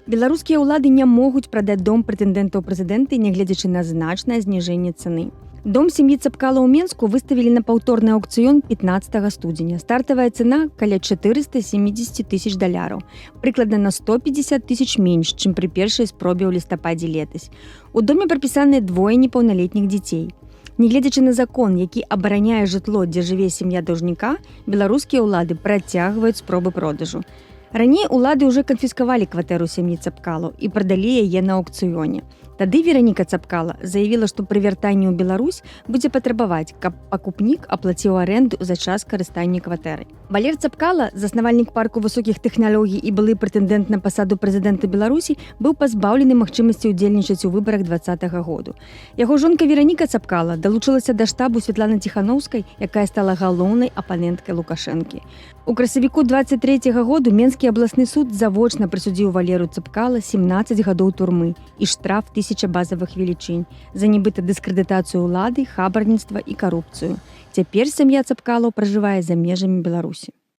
Беларускія ўлады не могуць прадаць дом прэтэндэнта ў прэзідэнты, нягледзячы на значнае зніжэнне цаны. Дом сям'і Цапкала ў Менску выставілі на паўторны аўкцыён 15 студзеня. Стартавая цана каля 470 тысяч даляраў, прыкладна на 150 тысяч менш, чым пры першай спробе ў лістападзе летась. У доме прапісаныя двое непаўналетніх дзяцей. Нягледзячы на закон, які абараняе жытло, дзе жыве сям'я даўжніка, беларускія ўлады працягваюць спробы продажу. Раней улады ўжо канфіскавалі кватэру сям'і Цапкалаў і прадалі яе на аўкцыёне. Тады Вераніка Цапкала заявіла, што пры вяртанні ў Беларусь будзе патрабаваць, каб пакупнік аплаціў арэнду за час карыстання кватэрай. Валер Цапкала, заснавальнік парку высокіх тэхналогій і былы прэтэндэнт на пасаду прэзідэнта Беларусі, быў пазбаўлены магчымасці ўдзельнічаць у выбарах 2020 году. Яго жонка Вераніка Цапкала далучылася да штабу Святланы Ціханаўскай, якая стала галоўнай апаненткай Лукашэнкі. У красавіку 23 году Менскі абласны суд завочна прысудзіў Валеру Цапкала 17 гадоў турмы і штраф 1000 базавых велічынь за нібыта дыскрэдытацыю ўлады, хабарніцтва і карупцыю. Цяпер сям'я Цапкалаў пражывае за межамі Беларусі.